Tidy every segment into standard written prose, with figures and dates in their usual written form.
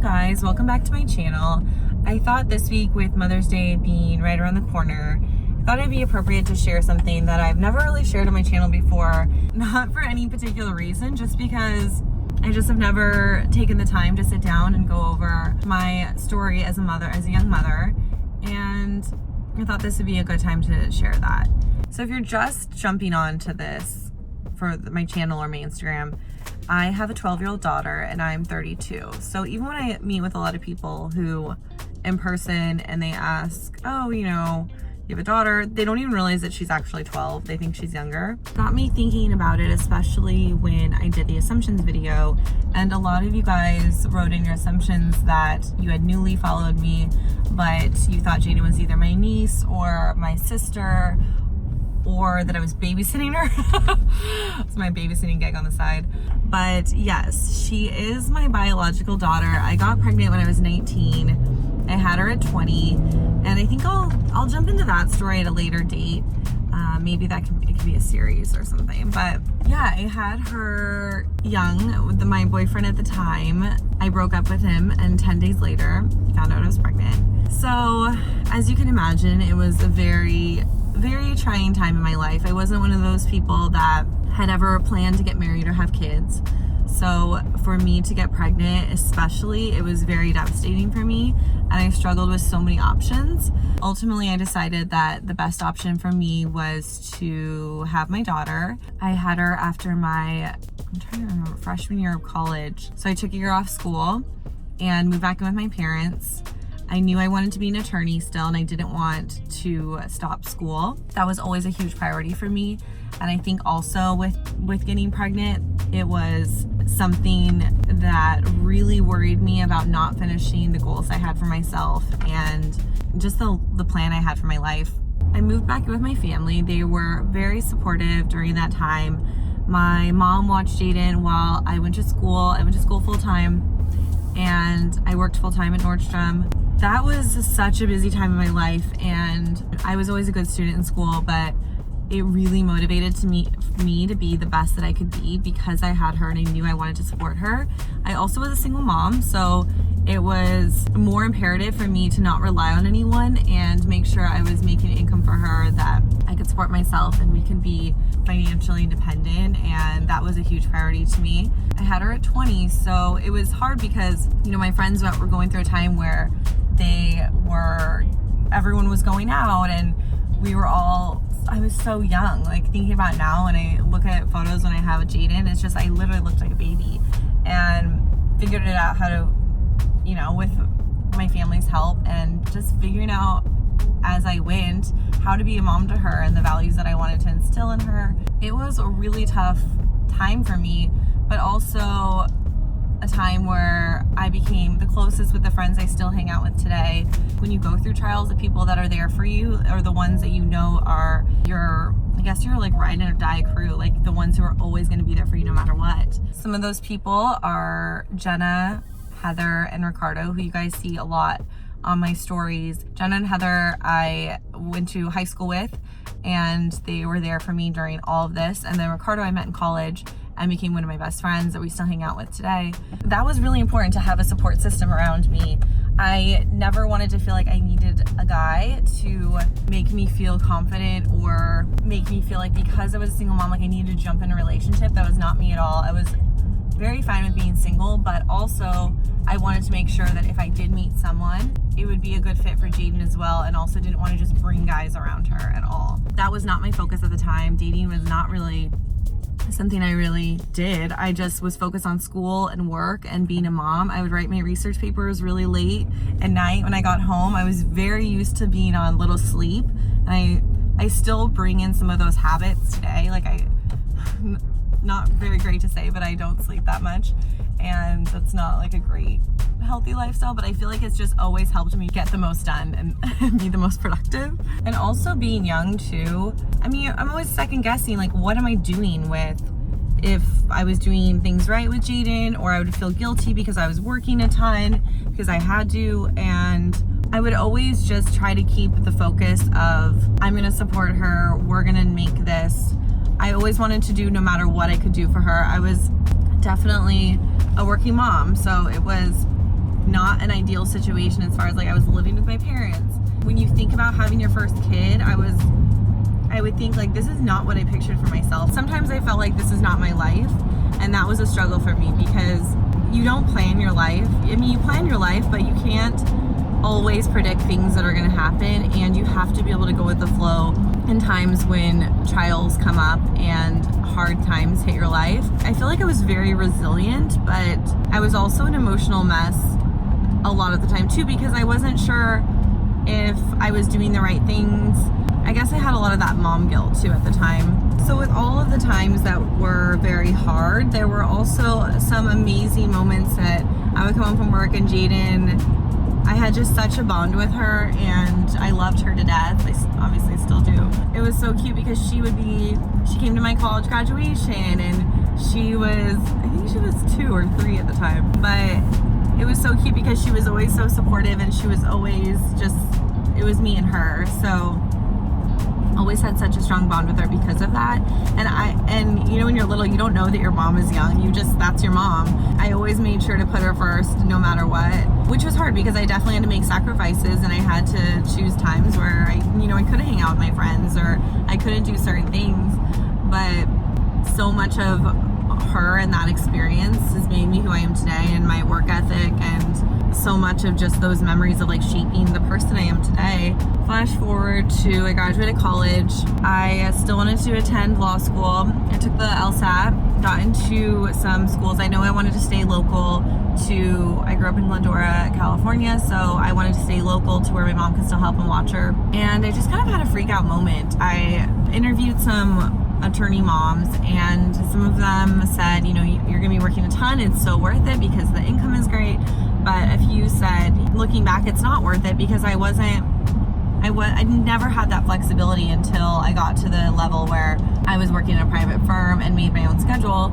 guys, welcome back to my channel. I thought this week, with Mother's Day being right around the corner, I thought it'd be appropriate to share something that I've never really shared on my channel before. Not for any particular reason, just because I just have never taken the time to sit down and go over my story as a mother, as a young mother, and I thought this would be a good time to share that. So if you're just jumping on to this for my channel or my Instagram, I have a 12-year-old daughter and I'm 32. So even when I meet with a lot of people who in person and they ask, oh, you know, you have a daughter, they don't even realize that she's actually 12. They think she's younger. Got me thinking about it, especially when I did the assumptions video, and a lot of you guys wrote in your assumptions that you had newly followed me, but you thought Jaden was either my niece or my sister, or that I was babysitting her. It's my babysitting gig on the side. But yes, she is my biological daughter. I got pregnant when I was 19. I had her at 20, and I think I'll jump into that story at a later date. Maybe it could be a series or something. But yeah, I had her young with my boyfriend at the time. I broke up with him, and 10 days later, found out I was pregnant. So as you can imagine, it was a very trying time in my life. I wasn't one of those people that had ever planned to get married or have kids. So for me to get pregnant, especially, it was very devastating for me, and I struggled with so many options. Ultimately, I decided that the best option for me was to have my daughter. I had her after my, I'm trying to remember, freshman year of college. So I took a year off school and moved back in with my parents. I knew I wanted to be an attorney still, and I didn't want to stop school. That was always a huge priority for me. And I think also with getting pregnant, it was something that really worried me about not finishing the goals I had for myself and just the plan I had for my life. I moved back in with my family. They were very supportive during that time. My mom watched Jaden while I went to school. I went to school full time, and I worked full time at Nordstrom. That was such a busy time in my life, and I was always a good student in school, but it really motivated me to be the best that I could be because I had her and I knew I wanted to support her. I also was a single mom, so it was more imperative for me to not rely on anyone and make sure I was making an income for her that I could support myself and we could be financially independent, and that was a huge priority to me. I had her at 20, so it was hard because, you know, my friends were going through a time where everyone was going out, and I was so young. Like, thinking about now, when I look at photos when I have a Jaden, it's just, I literally looked like a baby, and figured it out how to, you know, with my family's help, and just figuring out as I went how to be a mom to her and the values that I wanted to instill in her. It was a really tough time for me, but also a time where I became the closest with the friends I still hang out with today. When you go through trials, the people that are there for you are the ones that you know are your, I guess you're like ride or die crew, like the ones who are always going to be there for you no matter what. Some of those people are Jenna, Heather, and Ricardo, who you guys see a lot on my stories. Jenna and Heather I went to high school with, and they were there for me during all of this. And then Ricardo I met in college and became one of my best friends that we still hang out with today. That was really important to have a support system around me. I never wanted to feel like I needed a guy to make me feel confident or make me feel like because I was a single mom, like I needed to jump in a relationship. That was not me at all. I was very fine with being single, but also I wanted to make sure that if I did meet someone, it would be a good fit for Jaden as well, and also didn't want to just bring guys around her at all. That was not my focus at the time. Dating was not really something I really did. I just was focused on school and work and being a mom. I would write my research papers really late at night when I got home. I was very used to being on little sleep, and I still bring in some of those habits today. Like, not very great to say, but I don't sleep that much, and that's not like a great healthy lifestyle, but I feel like it's just always helped me get the most done and be the most productive. And also being young too, I mean, I'm always second guessing, like, what am I doing with, if I was doing things right with Jaden, or I would feel guilty because I was working a ton because I had to, and I would always just try to keep the focus of, I'm gonna support her, we're gonna make this. I always wanted to do no matter what I could do for her. I was definitely a working mom, so it was not an ideal situation as far as like I was living with my parents. When you think about having your first kid, I would think like, this is not what I pictured for myself. Sometimes I felt like this is not my life, and that was a struggle for me because you don't plan your life. I mean, you plan your life, but you can't always predict things that are going to happen, and you have to be able to go with the flow in times when trials come up and hard times hit your life. I feel like I was very resilient, but I was also an emotional mess a lot of the time too, because I wasn't sure if I was doing the right things. I guess I had a lot of that mom guilt too at the time. So with all of the times that were very hard, there were also some amazing moments that I would come home from work and Jaden, I had just such a bond with her and I loved her to death. I obviously still do. It was so cute because she came to my college graduation and I think she was 2 or 3 at the time. But it was so cute because she was always so supportive and she was always it was me and her. So always had such a strong bond with her because of that. And you know, when you're little, you don't know that your mom is young. That's your mom. I always made sure to put her first no matter what, which was hard because I definitely had to make sacrifices and I had to choose times where I couldn't hang out with my friends or I couldn't do certain things. But so much of her and that experience has made me who I am today, and my work ethic and so much of just those memories of like shaping the person I am today. Flash forward to I graduated college. I still wanted to attend law school. I took the LSAT, got into some schools. I know I wanted to stay local I grew up in Glendora, California, so I wanted to stay local to where my mom could still help and watch her. And I just kind of had a freak out moment. I interviewed some attorney moms and some of them said, you're gonna be working a ton, it's so worth it because the income is great. But a few said, looking back, it's not worth it because I never had that flexibility until I got to the level where I was working in a private firm and made my own schedule,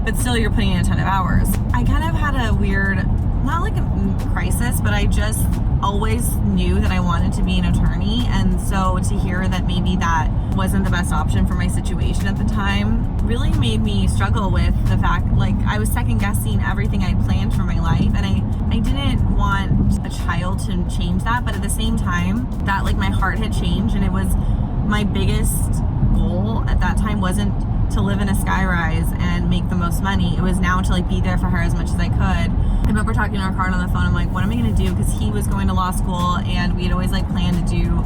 but still you're putting in a ton of hours. I kind of had a weird, not like a crisis, but I just always knew that I wanted to be an attorney. And so to hear that maybe that wasn't the best option for my situation at the time really made me struggle with the fact, like, I was second guessing everything I planned for my life, and I didn't want a child to change that, but at the same time that like my heart had changed, and it was my biggest goal at that time wasn't to live in a skyrise and make the most money. It was now to like be there for her as much as I could. I remember talking to our car on the phone. I'm like, what am I going to do? Because he was going to law school and we had always like planned to do,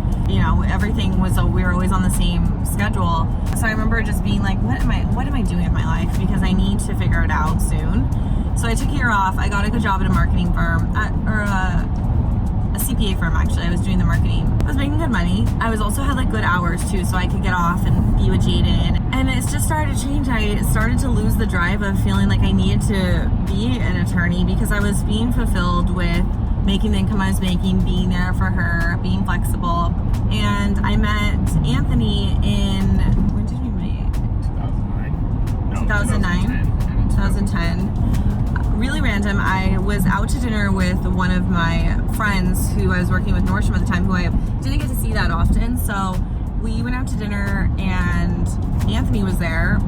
everything was, we were always on the same schedule. So I remember just being like, what am I doing with my life? Because I need to figure it out soon. So I took a year off. I got a good job at a marketing firm, a CPA firm actually. I was doing the marketing. I was making good money. I was also had like good hours too, so I could get off and be with Jaden. And it just started to change. I started to lose the drive of feeling like I needed to be an attorney because I was being fulfilled with making the income I was making, being there for her, being flexible. And I met Anthony when did we meet? 2009. No, 2009. 2010. Really random. I was out to dinner with one of my friends who I was working with, Nordstrom at the time, who I didn't get to see that often. So we went out to dinner and Anthony was there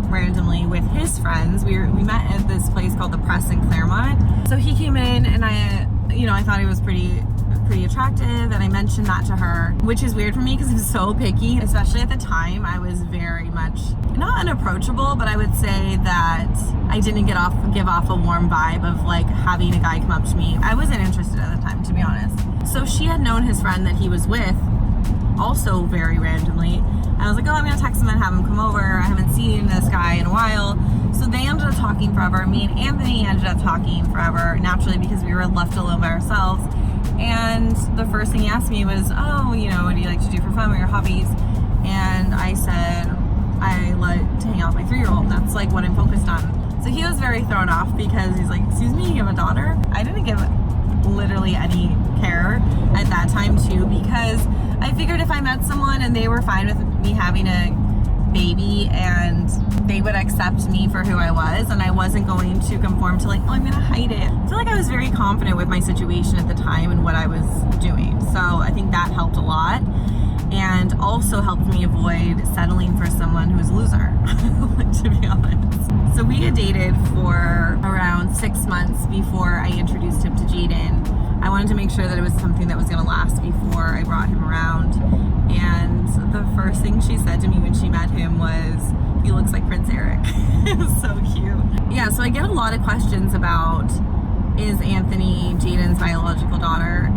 randomly with his friends. We met at this place called the Press in Claremont. So he came in and I thought he was pretty attractive, and I mentioned that to her, which is weird for me because I'm so picky, especially at the time. I was very much not unapproachable, but I would say that I didn't give off a warm vibe of like having a guy come up to me. I wasn't interested at the time, to be honest. So she had known his friend that he was with also very randomly. I was like, I'm gonna text him and have him come over. I haven't seen this guy in a while. So they ended up talking forever. Me and Anthony ended up talking forever, naturally, because we were left alone by ourselves. And the first thing he asked me was, what do you like to do for fun? What are your hobbies? And I said, I like to hang out with my 3-year-old. That's like what I'm focused on. So he was very thrown off because he's like, excuse me, you have a daughter? I didn't give literally any care at that time too, because I figured if I met someone and they were fine with me having a baby and they would accept me for who I was, and I wasn't going to conform to like, I'm gonna hide it. I feel like I was very confident with my situation at the time and what I was doing. So I think that helped a lot, and also helped me avoid settling for someone who's a loser, to be honest. So we had dated for around 6 months before I introduced him to Jaden. I wanted to make sure that it was something that was going to last before I brought him around. And the first thing she said to me when she met him was, "He looks like Prince Eric." It was so cute. Yeah, so I get a lot of questions about, is Anthony Jaden's biological daughter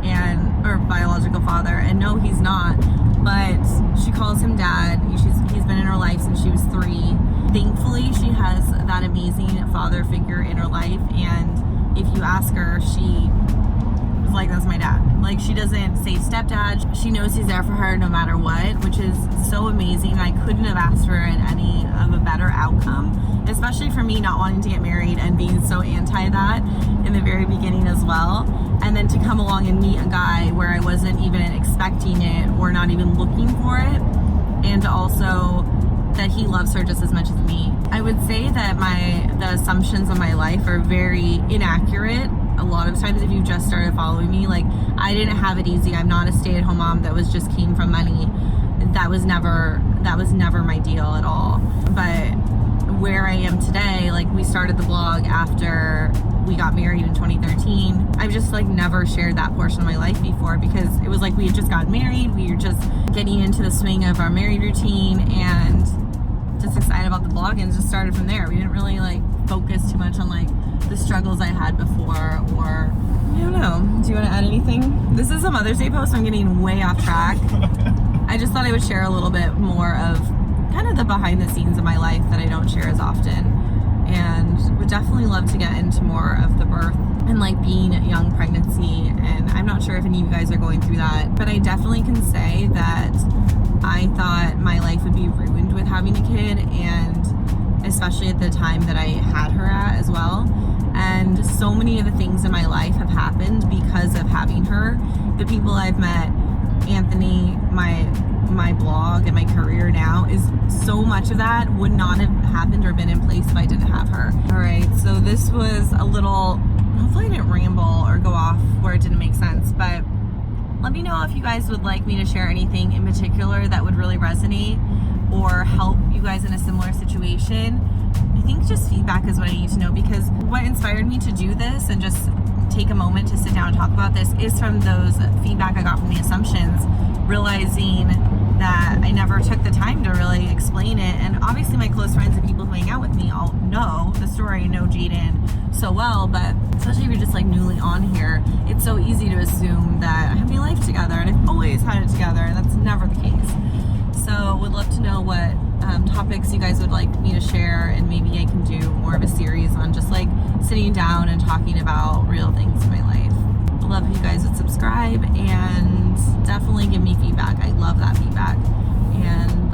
or biological father? And no, he's not. But she calls him dad. He's been in her life since she was 3. Thankfully, she has that amazing father figure in her life. And if you ask her, she is like, "That's my dad." Like, she doesn't say stepdad. She knows he's there for her no matter what, which is so amazing. I couldn't have asked for any of a better outcome, especially for me not wanting to get married and being so anti that in the very beginning as well. And then to come along and meet a guy where I wasn't even expecting it or not even looking for it, and also that he loves her just as much as me. I would say that the assumptions of my life are very inaccurate. A lot of times, if you just started following me, like, I didn't have it easy. I'm not a stay-at-home mom that was just came from money. That was never my deal at all. But where I am today, like, we started the blog after we got married in 2013. I've just like never shared that portion of my life before, because it was like we had just gotten married. We were just getting into the swing of our married routine and just excited about the blog, and just started from there. We didn't really like focus too much on like the struggles I had before, or I don't know. Do you want to add anything? This is a Mother's Day post, so I'm getting way off track. I just thought I would share a little bit more of kind of the behind the scenes of my life that I don't share as often, and would definitely love to get into more of the birth and like being a young pregnancy. And I'm not sure if any of you guys are going through that, but I definitely can say that I thought my life would be ruined with having a kid, and especially at the time that I had her at as well. And so many of the things in my life have happened because of having her. The people I've met, Anthony, my blog, and my career now, is so much of that would not have happened or been in place if I didn't have her. All right, so this was a little, hopefully I didn't ramble or go off where it didn't make sense, but let me know if you guys would like me to share anything in particular that would really resonate or help you guys in a similar situation. I think just feedback is what I need to know, because what inspired me to do this and just take a moment to sit down and talk about this is from those feedback I got from the assumptions, realizing that I never took the time to really explain it. And obviously my close friends and people who hang out with me all know the story, know Jaden so well, but especially if you're just like newly on here, it's so easy to assume that I have my life together and I've always had it together, and that's never the case. So would love to know what topics you guys would like me to share, and maybe I can do more of a series on just like sitting down and talking about real things in my life. I'd love if you guys would subscribe and definitely give me feedback. I love that feedback. And